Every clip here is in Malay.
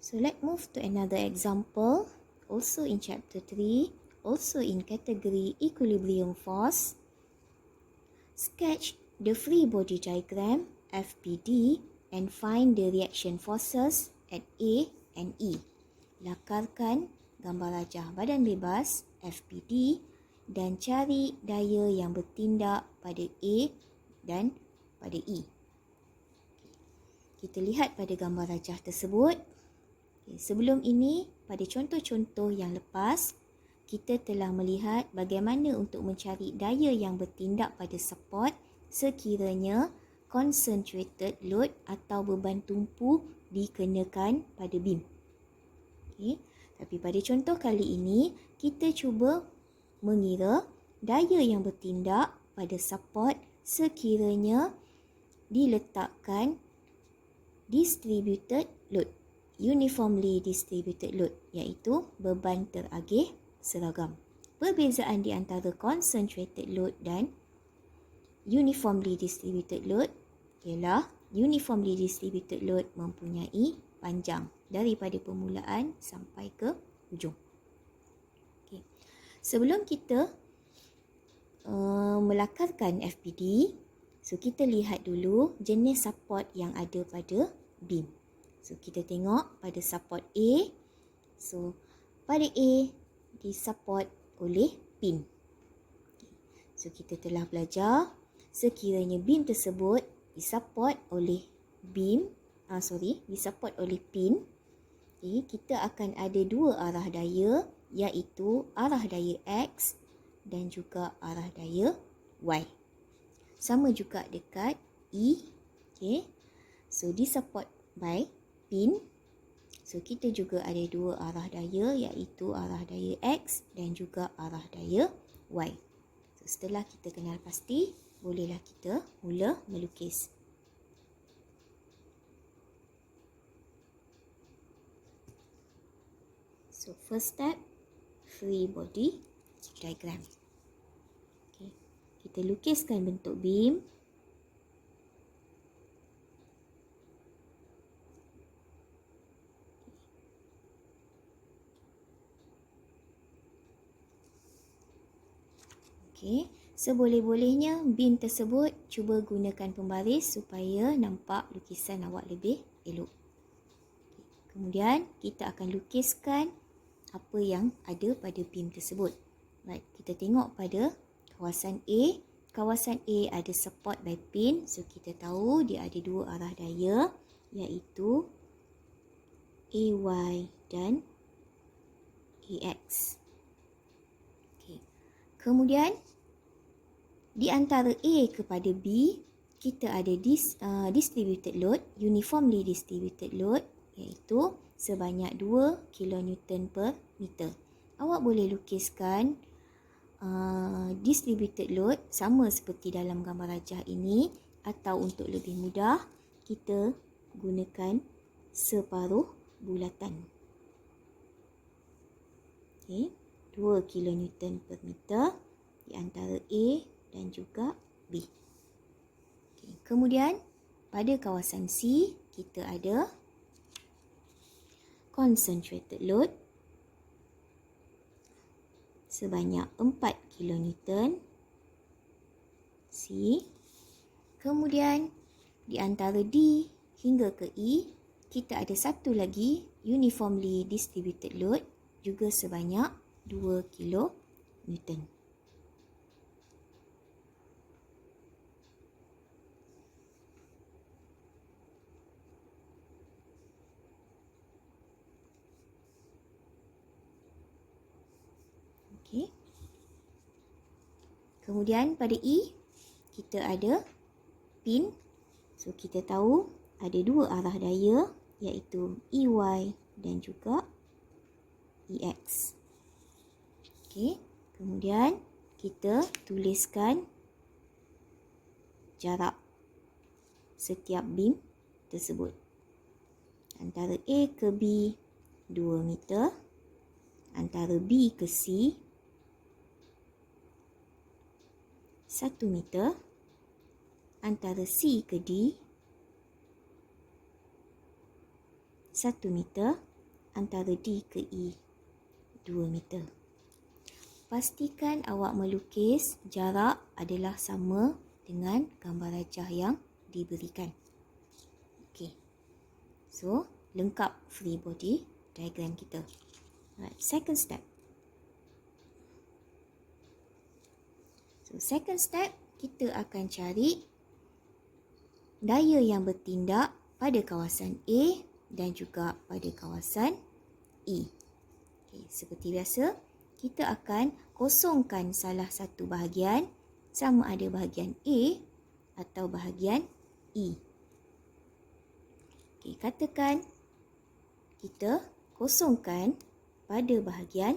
So let's move to another example, also in chapter 3, also in category equilibrium force. Sketch the free body diagram FBD and find the reaction forces at A and E. Lakarkan gambar rajah badan bebas FBD dan cari daya yang bertindak pada A dan pada E. Kita lihat pada gambar rajah tersebut. Sebelum ini, pada contoh-contoh yang lepas, kita telah melihat bagaimana untuk mencari daya yang bertindak pada support sekiranya concentrated load atau beban tumpu dikenakan pada beam. Tapi pada contoh kali ini, kita cuba mengira daya yang bertindak pada support sekiranya diletakkan distributed load, uniformly distributed load, iaitu beban teragih seragam. Perbezaan di antara concentrated load dan uniformly distributed load ialah uniformly distributed load mempunyai panjang daripada permulaan sampai ke hujung. Sebelum kita melakarkan FBD, so kita lihat dulu jenis support yang ada pada beam. So kita tengok pada support A. So pada A disupport oleh pin. So kita telah belajar sekiranya beam tersebut disupport oleh disupport oleh pin, kita akan ada dua arah daya, iaitu arah daya X dan juga arah daya Y. Sama juga dekat E. So disupport by pin. So kita juga ada dua arah daya, iaitu arah daya X dan juga arah daya Y. So setelah kita kenal pasti, bolehlah kita mula melukis. So first step, free body diagram. Kita lukiskan bentuk beam. Seboleh-bolehnya beam tersebut cuba gunakan pembaris supaya nampak lukisan awak lebih elok. Kemudian kita akan lukiskan apa yang ada pada beam tersebut. Baik, kita tengok pada kawasan A. Kawasan A ada support by pin. So kita tahu dia ada dua arah daya, iaitu AY dan AX. Kemudian di antara A kepada B, kita ada distributed load, uniformly distributed load, iaitu sebanyak 2 kN per meter. Awak boleh lukiskan distributed load sama seperti dalam gambar rajah ini, atau untuk lebih mudah, kita gunakan separuh bulatan. 2 kN per meter di antara A dan juga B. Kemudian pada kawasan C, kita ada concentrated load sebanyak 4 kN C. Kemudian di antara D hingga ke E, kita ada satu lagi uniformly distributed load juga sebanyak 2 kN. Kemudian pada E, kita ada pin. So kita tahu ada dua arah daya, iaitu EY dan juga EX. Kemudian kita tuliskan jarak setiap beam tersebut. Antara A ke B 2 meter, antara B ke C 1 meter, antara C ke D 1 meter antara D ke E 2 meter. Pastikan awak melukis jarak adalah sama dengan gambar rajah yang diberikan. Okey. So, lengkap free body diagram kita. Alright, second step. So, second step, kita akan cari daya yang bertindak pada kawasan A dan juga pada kawasan E. Okay, seperti biasa, kita akan kosongkan salah satu bahagian, sama ada bahagian A atau bahagian E. Okay, katakan kita kosongkan pada bahagian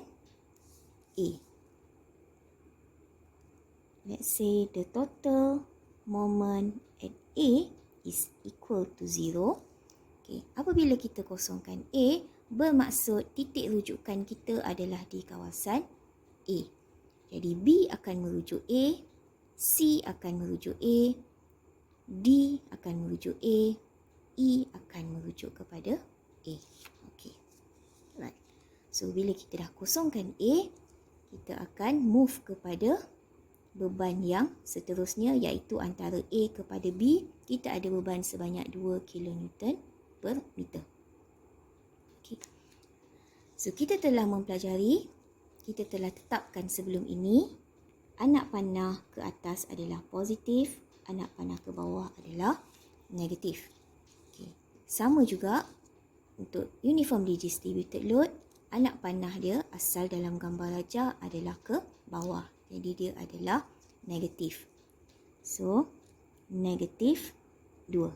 A. Let's say the total moment at A is equal to 0. Okay. Apabila kita kosongkan A, bermaksud titik rujukan kita adalah di kawasan A. Jadi B akan merujuk A, C akan merujuk A, D akan merujuk A, E akan merujuk kepada A. Okay. Right. So, bila kita dah kosongkan A, kita akan move kepada beban yang seterusnya, iaitu antara A kepada B, kita ada beban sebanyak 2 kN per meter. Okay. So, kita telah mempelajari, kita telah tetapkan sebelum ini, anak panah ke atas adalah positif, anak panah ke bawah adalah negatif. Okay. Sama juga untuk uniformly distributed load, anak panah dia asal dalam gambar rajah adalah ke bawah. Jadi dia adalah negatif. So, negatif 2.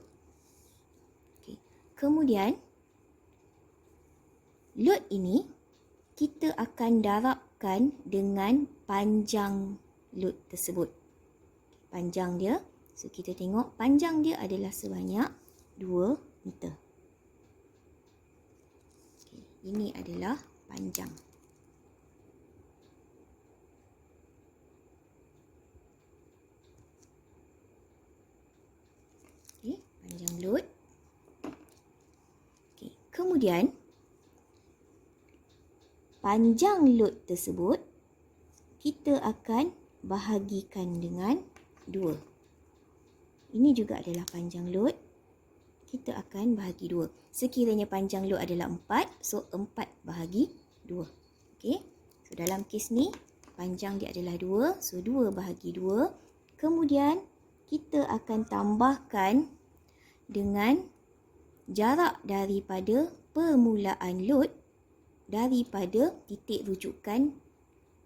Okay. Kemudian, load ini kita akan darabkan dengan panjang load tersebut. Panjang dia, so kita tengok panjang dia adalah sebanyak 2 meter. Okay. Ini adalah panjang. Panjang load. Okay. Kemudian, panjang load tersebut kita akan bahagikan dengan 2. Ini juga adalah panjang load. Kita akan bahagi 2. Sekiranya panjang load adalah 4, so 4 bahagi 2. Okay. So, dalam kes ni, panjang dia adalah 2, so 2 bahagi 2. Kemudian, kita akan tambahkan dengan jarak daripada permulaan load daripada titik rujukan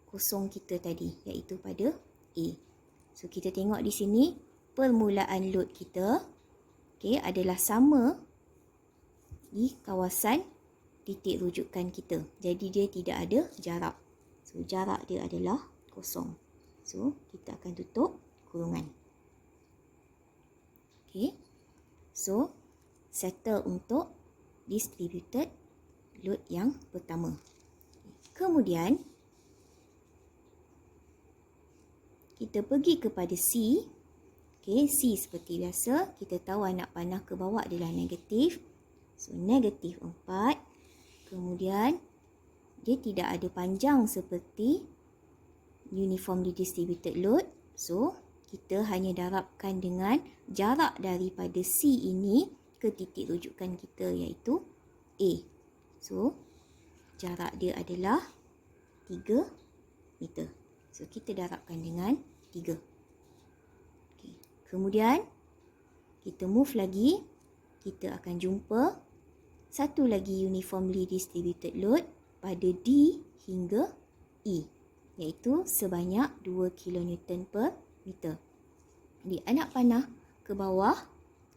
kosong kita tadi, iaitu pada A. So, kita tengok di sini permulaan load kita adalah sama di kawasan titik rujukan kita. Jadi, dia tidak ada jarak. So, jarak dia adalah kosong. So, kita akan tutup kurungan. Okay. So, settle untuk distributed load yang pertama. Kemudian, kita pergi kepada C. Okay, C seperti biasa. Kita tahu anak panah ke bawah adalah negatif. So, negatif 4. Kemudian, dia tidak ada panjang seperti uniformly distributed load. So, kita hanya darabkan dengan jarak daripada C ini ke titik rujukan kita, iaitu A. So, jarak dia adalah 3 meter. So, kita darabkan dengan 3. Okay. Kemudian, kita move lagi. Kita akan jumpa satu lagi uniformly distributed load pada D hingga E, iaitu sebanyak 2 kN per meter. Di anak panah ke bawah,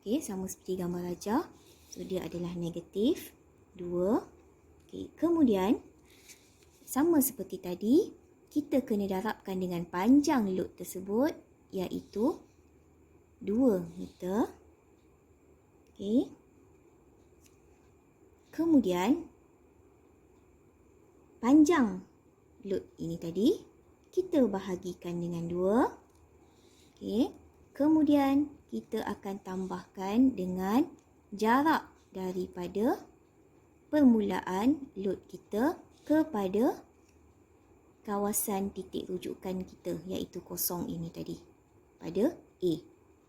okay, sama seperti gambar rajah. So, dia adalah negatif 2. Okay. Kemudian, sama seperti tadi, kita kena darabkan dengan panjang load tersebut, iaitu 2 meter. Okay. Kemudian, panjang load ini tadi, kita bahagikan dengan 2. Okay. Kemudian, kita akan tambahkan dengan jarak daripada permulaan load kita kepada kawasan titik rujukan kita, iaitu kosong ini tadi, pada A.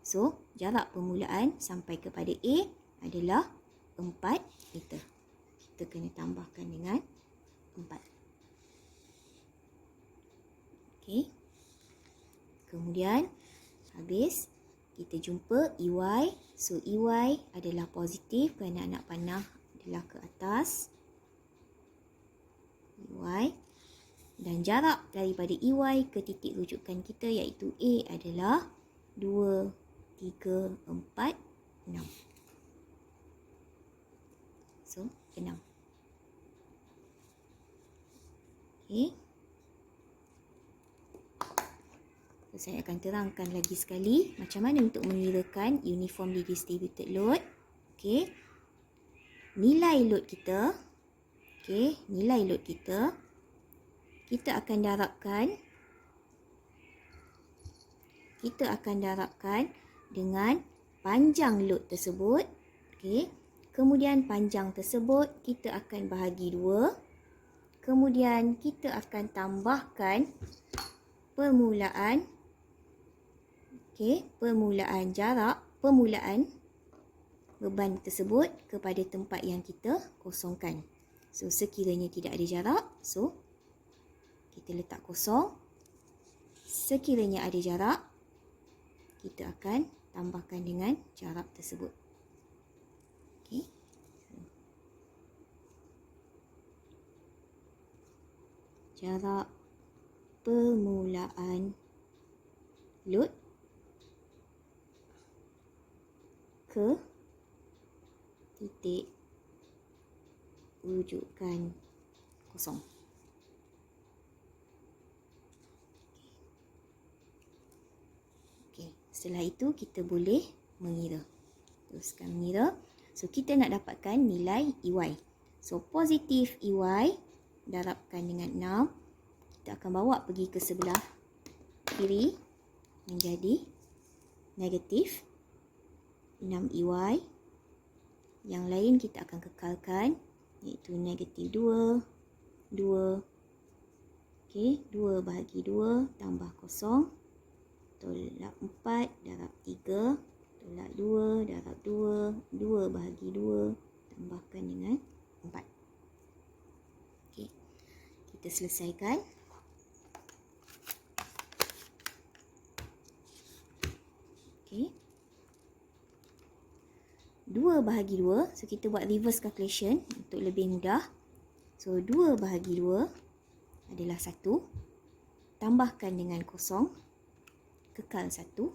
So, jarak permulaan sampai kepada A adalah 4 meter. Kita kena tambahkan dengan 4. Okey. Kemudian, habis, kita jumpa EY. So, EY adalah positif kerana anak panah adalah ke atas. EY. Dan jarak daripada EY ke titik rujukan kita iaitu A adalah 2, 3, 4, 6. So, 6. Okey. So, saya akan terangkan lagi sekali macam mana untuk mengirakan uniformly distributed load. Okey. Nilai load kita. Okey, nilai load kita. Kita akan darabkan dengan panjang load tersebut. Okey. Kemudian panjang tersebut kita akan bahagi 2. Kemudian kita akan tambahkan permulaan beban tersebut kepada tempat yang kita kosongkan. So, sekiranya tidak ada jarak, so kita letak kosong. Sekiranya ada jarak, kita akan tambahkan dengan jarak tersebut. Okey. Jarak permulaan load ke titik rujukan kosong. Okey, setelah itu kita boleh mengira. Teruskan mengira. So, kita nak dapatkan nilai EY. So, positif EY darabkan dengan 6. Kita akan bawa pergi ke sebelah kiri menjadi negatif 6 EY. Yang lain kita akan kekalkan, iaitu negatif 2, 2. Okey, 2 bahagi 2 tambah kosong. Tolak 4 darab 3. Tolak 2 darab 2. 2 bahagi 2 tambahkan dengan 4. Okey, kita selesaikan. Okey. 2 bahagi 2. So, kita buat reverse calculation untuk lebih mudah. So, 2 bahagi 2 adalah 1. Tambahkan dengan kosong. Kekal 1.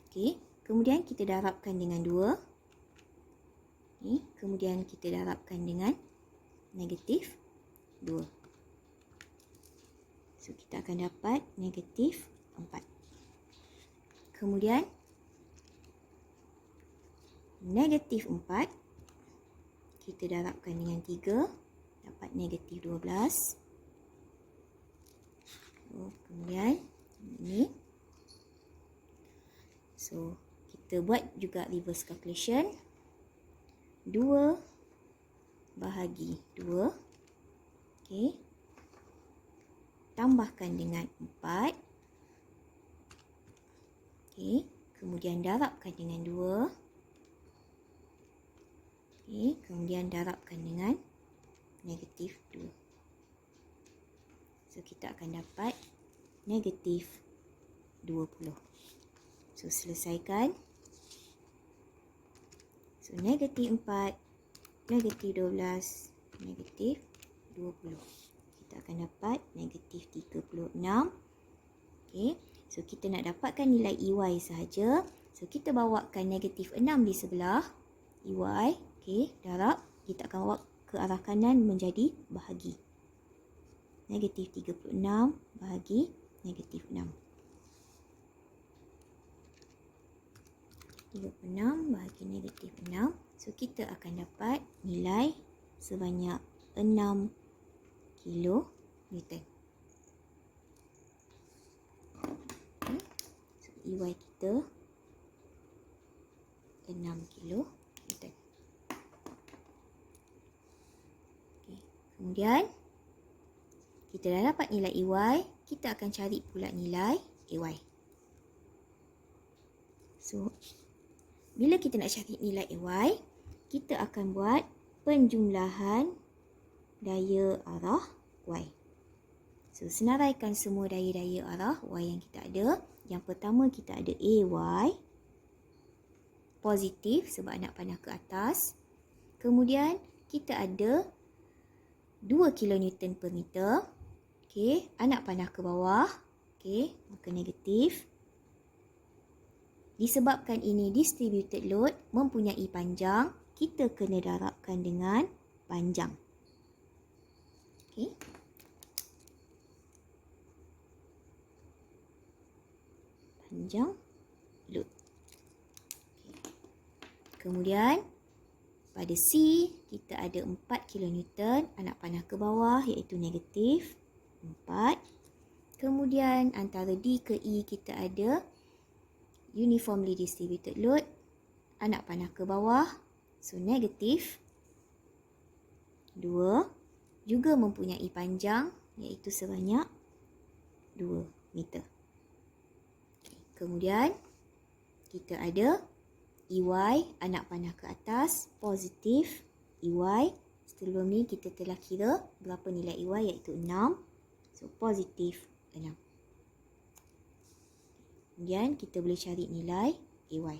Okey. Kemudian kita darabkan dengan 2. Okay. Kemudian kita darabkan dengan negatif 2. So, kita akan dapat negatif 4. Kemudian negatif 4 kita darabkan dengan 3, dapat negatif 12. So, kemudian ini. So, kita buat juga reverse calculation. 2 bahagi 2. Okey. Tambahkan dengan 4. Okey. Kemudian darabkan dengan 2. Okey. Kemudian darabkan dengan negatif 2. So, kita akan dapat negatif 20. So, selesaikan. So, negatif 4, negatif 12, negatif 20. Kita akan dapat negatif 36. Okey. So, kita nak dapatkan nilai EY sahaja. So, kita bawakan negatif 6 di sebelah EY. Okey, darab. Kita akan bawa ke arah kanan menjadi bahagi. Negatif 36 bahagi negatif 6. 36 bahagi negatif 6. So, kita akan dapat nilai sebanyak 6 kilonewton. Okay. So, EY kita 6 kilonewton. Kemudian, kita dah dapat nilai EY, kita akan cari pula nilai AY. So, bila kita nak cari nilai AY, kita akan buat penjumlahan daya arah Y. So, senaraikan semua daya-daya arah Y yang kita ada. Yang pertama kita ada AY, positif sebab anak panah ke atas. Kemudian, kita ada 2 kN per meter. Okey, anak panah ke bawah. Okey, maka negatif. Disebabkan ini distributed load mempunyai panjang, kita kena darabkan dengan panjang. Okey. Panjang load. Okay. Kemudian, pada C, kita ada 4 kN anak panah ke bawah iaitu negatif 4. Kemudian, antara D ke E kita ada uniformly distributed load anak panah ke bawah. So, negatif 2. Juga mempunyai panjang iaitu sebanyak 2 meter. Okay. Kemudian, kita ada EY, anak panah ke atas, positif EY. Sebelum ni kita telah kira berapa nilai EY iaitu 6. So, positif 6. Kemudian, kita boleh cari nilai AY.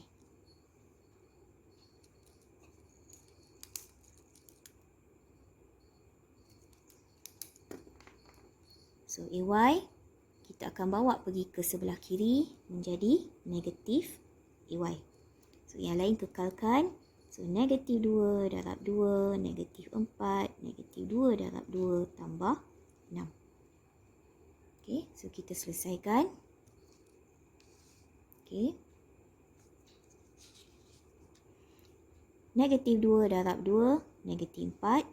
So, AY, kita akan bawa pergi ke sebelah kiri menjadi negatif AY. So, yang lain kekalkan. So, negatif 2 darab 2, negatif 4, negatif 2 darab 2 tambah 6. Okey, so kita selesaikan. Okey. Negatif 2 darab 2, negatif 4.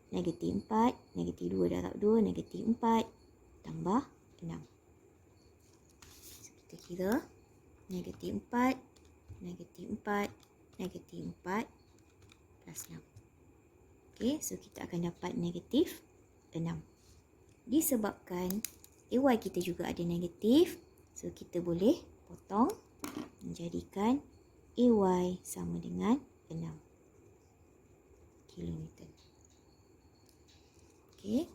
Negatif 4, negatif 2 darab 2, negatif 4, tambah 6. So, kita kira negatif 4, negatif 4, negatif 4, plus 6. Okey, so kita akan dapat negatif 6. Disebabkan AY kita juga ada negatif, so kita boleh potong menjadikan AY sama dengan 6 kN. Okey.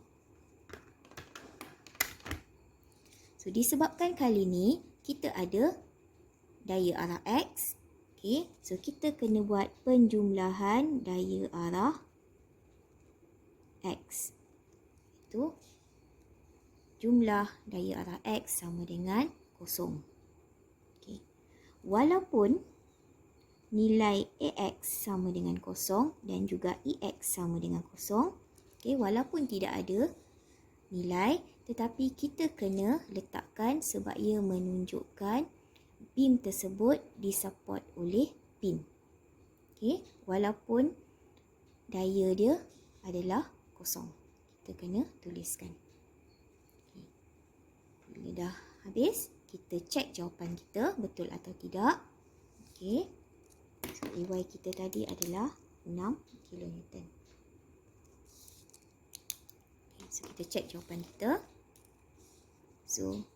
So, disebabkan kali ni kita ada daya arah X. Okey. So, kita kena buat penjumlahan daya arah X. Itu jumlah daya arah X sama dengan 0. Okey. Walaupun nilai AX sama dengan 0 dan juga EX sama dengan 0. Okay, walaupun tidak ada nilai, tetapi kita kena letakkan sebab ia menunjukkan beam tersebut disupport oleh pin. Okay, walaupun daya dia adalah 0. Kita kena tuliskan. Okay. Bila dah habis, kita cek jawapan kita betul atau tidak. Okay. So, AY kita tadi adalah 6 kN. Okay, so, kita cek jawapan kita. So,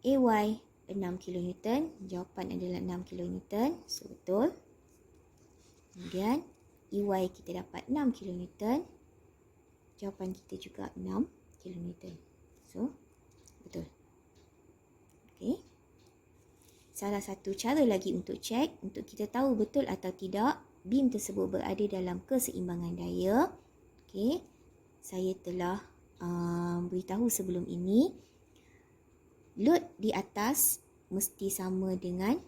AY 6 kN. Jawapan adalah 6 kN. So, betul. Kemudian, EY kita dapat 6 kN. Jawapan kita juga 6 kN. So, betul. Okay. Salah satu cara lagi untuk cek, untuk kita tahu betul atau tidak beam tersebut berada dalam keseimbangan daya. Okay. Saya telah beritahu sebelum ini, load di atas mesti sama dengan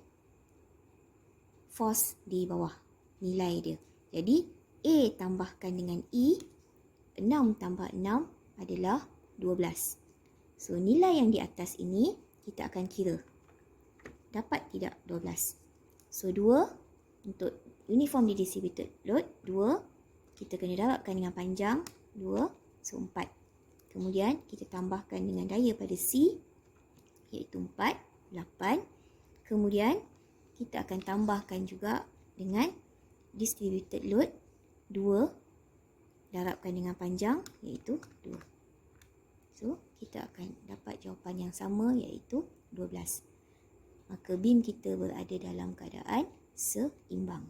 force di bawah, nilai dia. Jadi, A tambahkan dengan E, 6 tambah 6 adalah 12. So, nilai yang di atas ini kita akan kira. Dapat tidak 12? So, 2 untuk uniformly distributed load, 2. Kita kena darabkan dengan panjang, 2. So, 4. Kemudian, kita tambahkan dengan daya pada C, iaitu 4, 8. Kemudian, kita akan tambahkan juga dengan distributed load, 2 darabkan dengan panjang iaitu 2. So, kita akan dapat jawapan yang sama iaitu 12. Maka bim kita berada dalam keadaan seimbang.